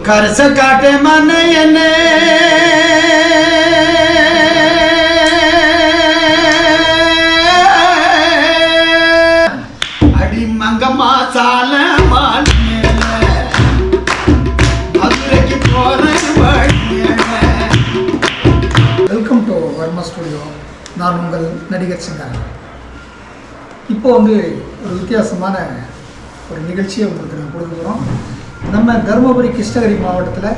கரச காட்டே மன என்ன அடி மங்கம்மா சால மதுரைக்கு போற. Welcome to Varma studio. நான் உங்கள் நடிகர் சிங்காரம். இப்போ ஒரு வித்தியாசமான ஒரு நிகழ்ச்சியை உங்களுக்கு நான் கொடுக்குறோம். நம்ம தருமபுரி கிருஷ்ணகிரி மாவட்டத்தில்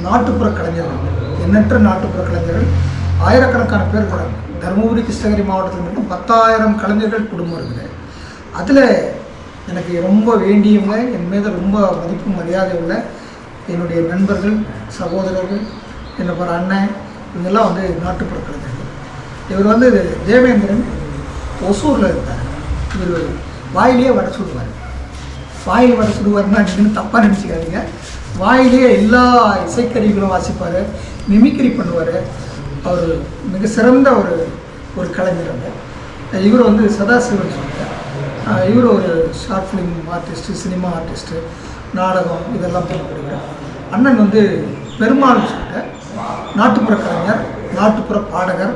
நாட்டுப்புற கலைஞர்கள், எண்ணற்ற நாட்டுப்புற கலைஞர்கள் ஆயிரக்கணக்கான பேர் இருக்கிறாங்க. தருமபுரி கிருஷ்ணகிரி மாவட்டத்தில் மட்டும் 10,000 கலைஞர்கள் குடும்பம் இருக்குது. அதில் எனக்கு ரொம்ப வேண்டியவங்க, என் மீது ரொம்ப மதிப்பு மரியாதை உள்ள என்னுடைய நண்பர்கள், சகோதரர்கள், என்னோட அண்ணன், இவங்கெல்லாம் நாட்டுப்புற கலைஞர்கள். இவர் தேவேந்திரன் ஒசூரில் இருந்தார். இவர் வாயிலேயே வடை சுடுவார். வாயில் வடை சுடுவார்னா நீங்கள் தப்பாக நினச்சிக்காதீங்க. வாயிலேயே எல்லா இசைக்கருவிகளும் வாசிப்பார், மிமிக்ரி பண்ணுவார். அவர் மிக சிறந்த ஒரு கலைஞர். இவர் சதாசிவன் சொல்கிறார். இவர் ஒரு short film artist, cinema artist, நாடகம் இதெல்லாம் பண்ணப்படுகிறார். அண்ணன் பெருமாள் சொல்லிட்டு நாட்டுப்புற கலைஞர், நாட்டுப்புற பாடகர்,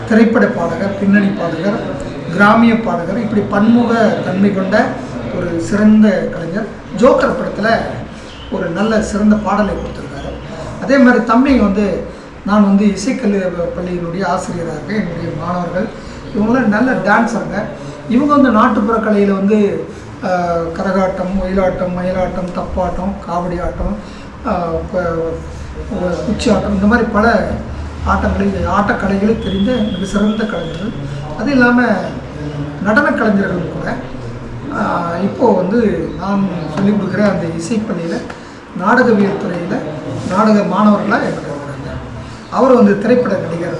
திரைப்பட பாடகர், பின்னணி பாடகர், கிராமிய பாடகர், இப்படி பன்முக தன்மை கொண்ட ஒரு சிறந்த கலைஞர். ஜோக்கர் படத்தில் ஒரு நல்ல சிறந்த பாடலை கொடுத்துருக்காரு. அதே மாதிரி தம்பி நான் இசைக்கல்வி பள்ளியினுடைய ஆசிரியராக இருக்கேன். என்னுடைய மாணவர்கள் இவங்களாம் நல்ல டான்ஸருங்க. இவங்க நாட்டுப்புற கலையில் கரகாட்டம், ஒயிலாட்டம், மயிலாட்டம், தப்பாட்டம், காவடி ஆட்டம், குச்சி ஆட்டம், இந்த மாதிரி பல ஆட்டக்கலைகளை தெரிந்த மிக சிறந்த கலைஞர்கள். அது இல்லாமல் நடன கலைஞர்கள் கூட. இப்போது நான் சொல்லிக் கொடுக்குற அந்த இசைப்பள்ளியில் நாடகவியல் துறையில் நாடக மாணவர்களாக எனக்கு இருக்கிறாங்க. அவர் திரைப்பட நடிகர்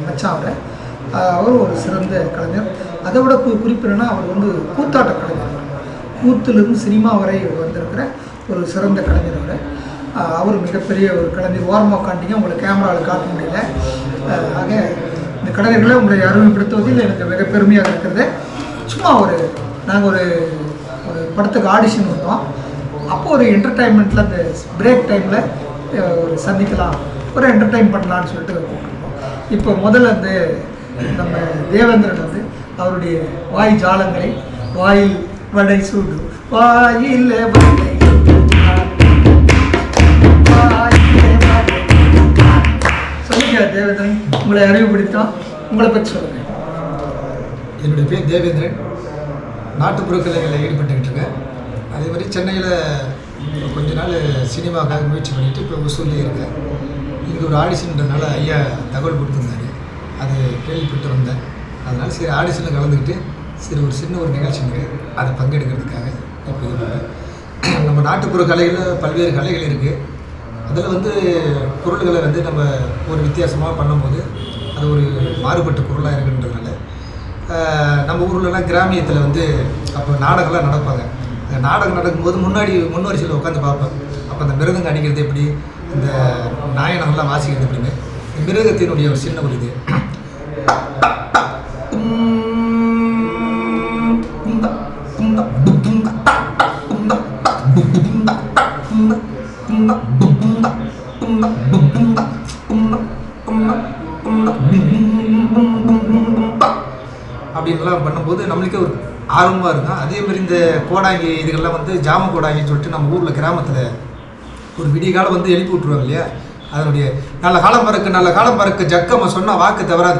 மச்சான். அவர் ஒரு சிறந்த கலைஞர். அதை விட குறிப்பிடனா அவர் கூத்தாட்ட கலைஞர். கூத்திலிருந்து சினிமா வரை வந்திருக்கிற ஒரு சிறந்த கலைஞர். அவர் மிகப்பெரிய ஒரு கலைஞர். ஓரமாக காட்டிங்க, உங்களை கேமராவில் காட்ட முடியல. ஆக இந்த கலைஞர்களை உங்களை அறிமுகப்படுத்துவதில் எனக்கு மிக பெருமையாக இருக்கிறது. சும்மா நாங்கள் ஒரு படத்துக்கு ஆடிஷன் வந்தோம். அப்போது ஒரு என்டர்டைன்மெண்ட்டில் அந்த பிரேக் டைமில் ஒரு சந்திக்கலாம், ஒரு என்டர்டைன் பண்ணலான்னு சொல்லிட்டு கூப்பிட்டுருக்கோம். இப்போ முதல்ல நம்ம தேவேந்திரன் அவருடைய வாய் ஜாலங்களை, வாயில் வடை சூடு, வாயில் வடை சொல்லிக்க தேவேந்திரன், உங்களை அறிவுப்படுத்தோம். உங்களை பற்றி சொல்லுங்கள். என்னுடைய பேர் தேவேந்திரன். நாட்டுப்புற கலைகளில் ஈடுபட்டுக்கிட்டு இருக்கேன். அதே மாதிரி சென்னையில் கொஞ்ச நாள் சினிமாவுக்காக முயற்சி பண்ணிவிட்டு இப்போ ஒசூர்லேயே இருக்கேன். இங்கே ஒரு ஆடிஷன்றதுனால ஐயா தகவல் கொடுத்துருந்தாரு. அது கேள்விப்பட்டு வந்தேன். அதனால் சரி ஆடிஷனில் கலந்துக்கிட்டு சரி ஒரு சின்ன ஒரு நிகழ்ச்சி இருக்குது, அதை பங்கெடுக்கிறதுக்காக இப்போ இது பண்ணுறேன். நம்ம நாட்டுப்புற கலைகளில் பல்வேறு கலைகள் இருக்குது. அதில் பொருள்களை நம்ம ஒரு வித்தியாசமாக பண்ணும்போது அது ஒரு மாறுபட்ட பொருளாக இருக்குன்றதுனால நம்ம ஊர்லலாம் கிராமியத்தில் அப்போ நாடகம்லாம் நடப்பாங்க. அந்த நாடகம் நடக்கும்போது முன்வரிசையில் உட்காந்து பார்ப்பேன். அப்போ அந்த மிருதங்க அடிக்கிறது எப்படி, இந்த நாயனங்கள்லாம் வாசிக்கிறது எப்படின்னு, மிருகத்தினுடைய ஒரு சின்ன ஒரு இது அப்படின்லாம் பண்ணும்போது நம்மளுக்கே ஒரு ஆர்வமாக இருக்கும். அதே மாதிரி இந்த கோடாங்கி இதுகள்லாம் ஜாம கோடாங்கின்னு சொல்லிட்டு நம்ம ஊரில் கிராமத்தில் ஒரு விடிய காலம் எழுப்பி விட்ருவாங்க இல்லையா. அதனுடைய நல்ல காலம் பறக்க ஜக்கம்மா சொன்னால் வாக்கு தவறாது.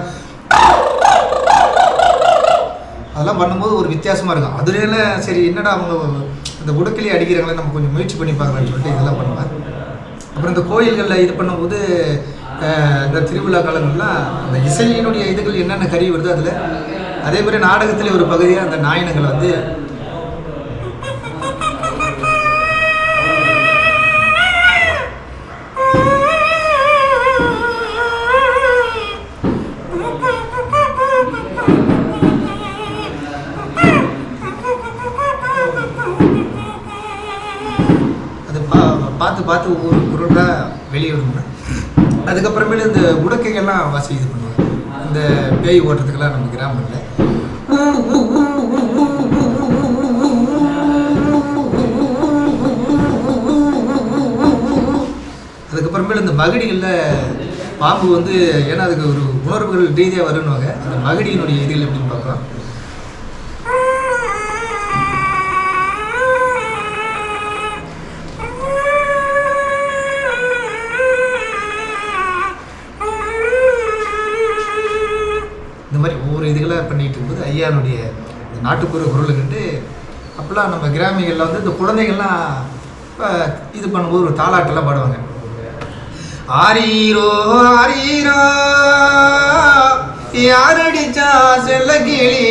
அதெல்லாம் பண்ணும்போது ஒரு வித்தியாசமாக இருக்கும். அதுல சரி என்னடா அவங்க இந்த உடுக்கிலே அடிக்கிறாங்களே, நம்ம கொஞ்சம் முயற்சி பண்ணி பார்க்கலான்னு சொல்லிட்டு இதெல்லாம் பண்ணுவேன். அப்புறம் இந்த கோயில்களில் இது பண்ணும்போது இந்த திருவிழா காலங்கள்லாம் அந்த இசையினுடைய இதுகள் என்னென்ன கறி வருது அதில். அதே மாதிரி நாடகத்திலே ஒரு பகுதியாக அந்த நாயனங்கள் அது பார்த்து ஒவ்வொரு குரலாக வெளியே விடுங்க. அதுக்கப்புறமேல இந்த உடக்கைகள்லாம் வாசி இது பண்ணுவாங்க. இந்த பேய் ஓட்டுறதுக்கெல்லாம் நம்ம கிராமத்தில் மகடிகளில் பாம்பு வந்து ஏன்னா அதுக்கு ஒரு உணர்வுகள் ரீதியாக வருன்னுவாங்க. அந்த மகடியினுடைய இதுகள் எப்படின்னு பார்க்கலாம். இந்த மாதிரி ஒவ்வொரு இதுகளாக பண்ணிகிட்டு இருக்கும்போது ஐயானுடைய நாட்டுப்புற குரல் கண்டு அப்போல்லாம் நம்ம கிராமிகளில் வந்து இந்த குழந்தைகள்லாம் இது பண்ணும்போது ஒரு தாலாட்டெல்லாம் பாடுவாங்க. ஆரீரோ ஆரீரோ யாரடிச்சா செல்ல கிளி,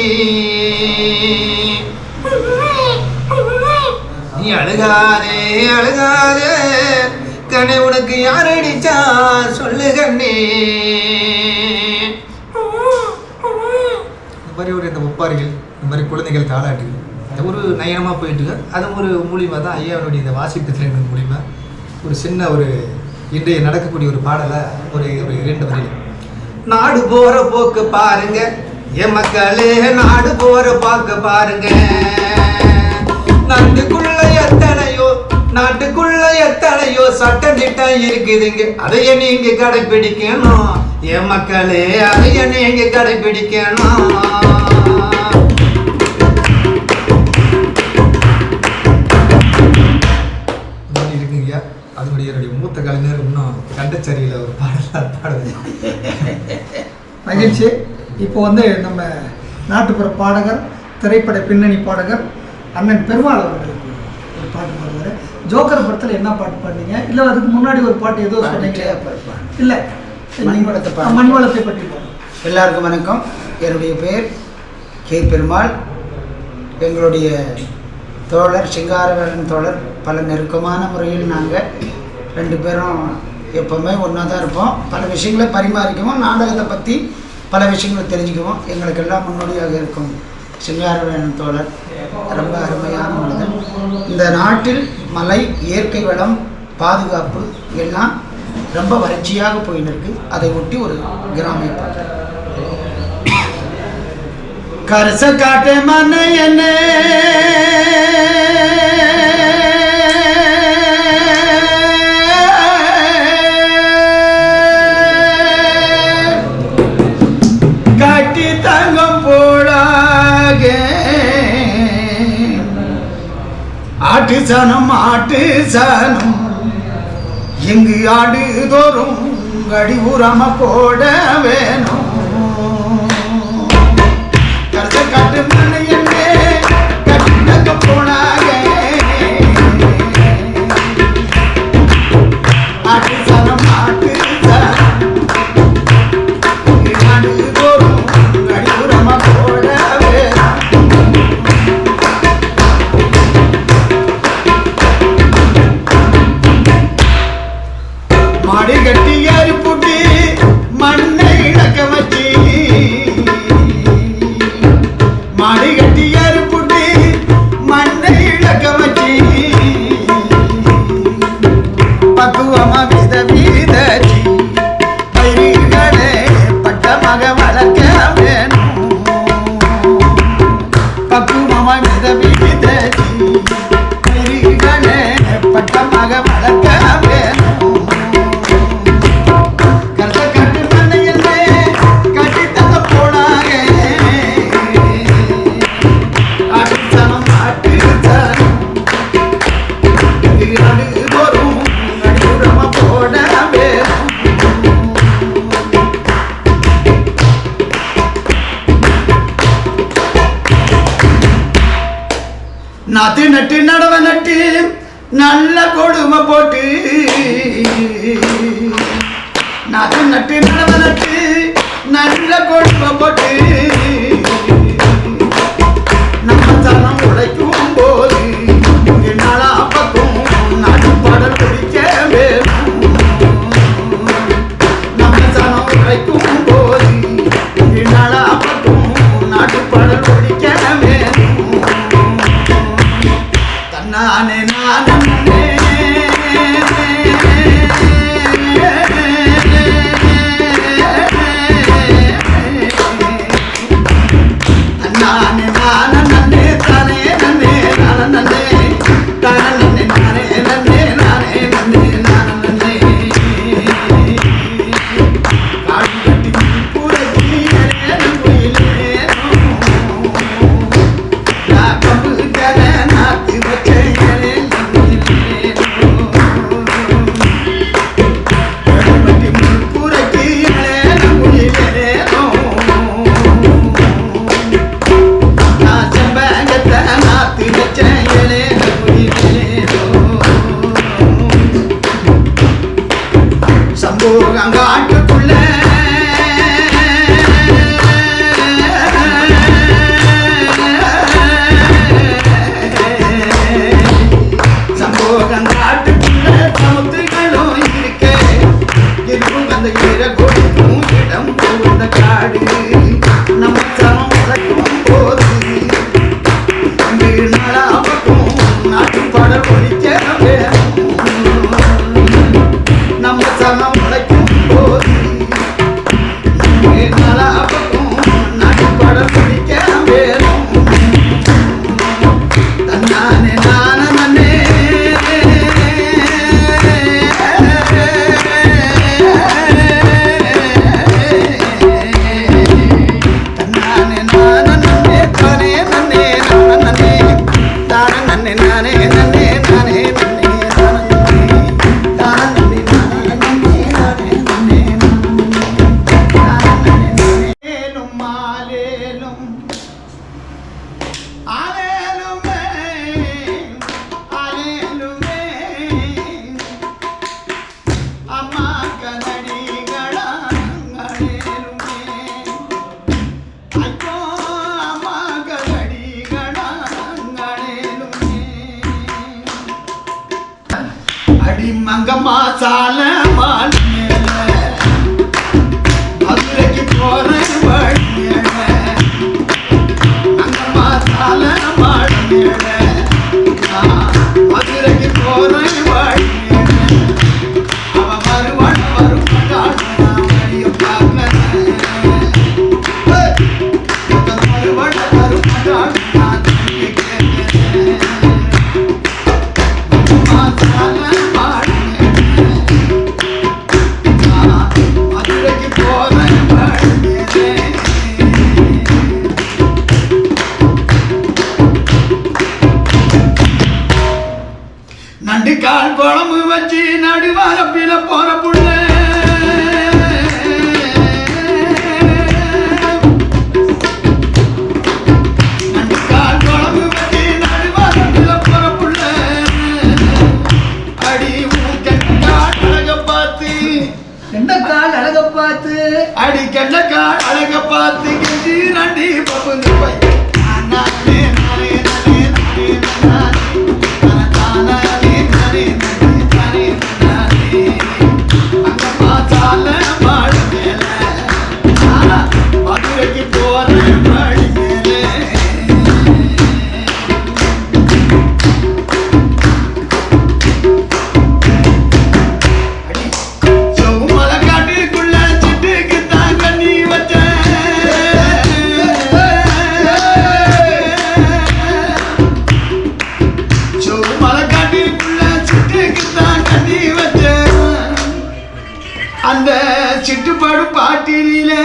நீ அழுகாதே அழுகாதே கண்ணே உனக்கு யாரடிச்சா சொல்லு கண்ணே. இந்த மாதிரி ஒரு இந்த ஒப்பாரிகள், இந்த மாதிரி குழந்தைகள் தாளாட்டுகள் ஒரு நயனமாக போயிட்டுருக்கு. அது ஒரு மூலியமாக தான் ஐயாவுடைய இந்த வாசிப்பு திறன் மூலிமா ஒரு சின்ன ஒரு இன்றைய நடக்கக்கூடிய ஒரு பாடலை ஒரு 2 வரியில். நாடு போகிற போக்கு பாருங்க என் மக்களே, நாடு போகிற பார்க்க பாருங்க, நாட்டுக்குள்ள எத்தனையோ சட்டம் திட்டம் இருக்குதுங்க, அதைய நீங்க கடைபிடிக்கணும் என் மக்களே, அதைய நீங்க கடைபிடிக்கணும். அதனுடைய என்னுடைய மூத்த கலைஞர் இன்னும் கண்டச்சரியில் ஒரு பாடுது. மகிழ்ச்சி. இப்போ வந்து நம்ம நாட்டுப்புற பாடகர், திரைப்பட பின்னணி பாடகர் அண்ணன் பெருமாள் அவர்களுக்கு ஒரு பாட்டு பாடுவார். ஜோக்கர் படத்தில் என்ன பாட்டு பாடுனீங்க? இல்லை அதுக்கு முன்னாடி ஒரு பாட்டு ஏதோ சொன்னீங்க? இல்லை, மண்வளத்தை பற்றி பாடுங்க. எல்லாருக்கும் வணக்கம். என்னுடைய பேர் கே பெருமாள். எங்களுடைய தோழர் சிங்காரவேலன் தோழர் பல நெருக்கமான முறையில் நாங்கள் 2 பேரும் எப்போவுமே ஒன்றா தான் இருப்போம். பல விஷயங்களை பரிமாறிக்குவோம், நாடகத்தை பற்றி பல விஷயங்களை தெரிஞ்சுக்குவோம். எங்களுக்கெல்லாம் முன்னோடியாக இருக்கும் சிங்காரவேலன் தோழர் ரொம்ப அருமையான மனிதன். இந்த நாட்டில் மலை, இயற்கை வளம், பாதுகாப்பு எல்லாம் ரொம்ப வறட்சியாக போயின்னு இருக்கு. அதை ஒட்டி ஒரு கிராமிய பாட்டு. கரச காட்டே மன என்ன காட்டி தங்கம் போடாக ஆட்டு சனம் எங்கு ஆடு தோறும் கடி உரம போட வேணும். காட்டு மண்ணை என்னே கட்டி தங்க போனாக ஆட்டு சனம் ஆடு தோறும் கடி உரம போட வேணும். மாடி கட்டி ஏறி புட்டி மண்ணை இழக்க வச்சு, மாடி கட்டி ஏறி புட்டி மண்ணை இழக்க வச்சு, பக்குவமா வித வீதச்சி பயிர்களே பட்டமாக வளர்க்க வேணும். பக்குவமா வித வீதச்சி பயிர்களே பட்டமாக வளர்க்க வேணும். நாத்து நட்டு நடவ நட்டு நல்ல கொடுமை போட்டு, நாத்து நட்டு நடவ நட்டு நல்ல கொடுமை போட்டு, நம்ம சனம் உழைக்கும் போது நாளா பக்கம் நாட்டு பாடல் குடிக்க வேணும். நம்ம சனம் உழைக்கும் போது நாளா பக்கம் நாட்டு பாடல் குடிக்க வேணும். நானே நானே நானே நானே தானே நன்னே நானே நன்னே தானே நன்னே நானே நன்னே நானே நன்னே நானே நன்னே நானே நன்னே நானே நன்னே நானே நானே நானே நன்னே நானேலும் மாலேலும் ஆலேலுமே ஆலேலுமே அம்மா கனடிகளா அலேலுமே ஐயோ அம்மா கனடிகளா அலேலுமே அடி மங்கம்மா சால மால் மேல மதுரைக்கு போறேன் வழி மேல மங்கம்மா சால மால் மேல மதுரைக்கு போறேன் வழி மேல அவ வருவான் வருவான் வழிய பார்க்கல வருவான் வருவான் நான் கேட்கிறேன் மங்கம்மா சால மால் மதுரைக்கு போறேன் வழி மேல நண்டு கால் குழம்பு வச்சு நடுவாரப்பில போற புள்ள நண்டு கால் குழம்பு வச்சு நடுவாரப்பில போற புள்ள அடி கெண்டக்கால் அழக பார்த்து எண்டக்கால் அழக பார்த்து அடி கெண்டக்கால் அழக பார்த்து கெஞ்சி நண்டி பப்புந்து போய் நானே நானே நானே நானே நானே நானே நானே அங்கம்மா சால மாடு மேல மதுரைக்கு போறேன் வழி மேலே அடி சோமலை காட்டுக்குள்ள சிட்டுக்கு தாங்க நீ வச்ச சோமலை காட்டுக்குள்ள சிட்டுக்கு தாங்க நீ வச்ச அந்த சிட்டுப்பாடு பாட்டிலே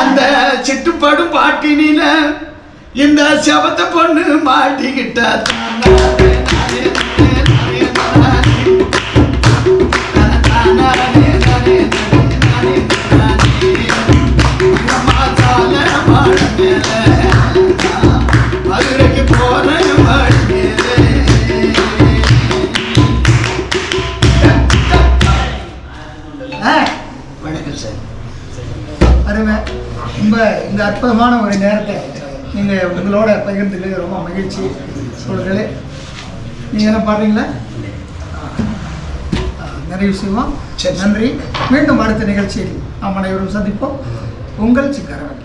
அந்த சிட்டுப்பாடு பாட்டினில இந்த செவத்த பொண்ணு மாட்டிக்கிட்டா மதுரைக்கு போறேன் வழி மேலே வணக்கம் சார். அருமை. ரொம்ப இந்த அற்புதமான ஒரு நேரத்தை நீங்கள் உங்களோட பகிர்ந்துக்கிறது ரொம்ப மகிழ்ச்சி. சொல்கிறே நீங்கள் என்ன பாடுறீங்களா? நிறைய விஷயமா. சரி. நன்றி. மீண்டும் அடுத்த நிகழ்ச்சியில் நாம் அனைவரும் சந்திப்போம். உங்கள் சிங்காரவேலன்.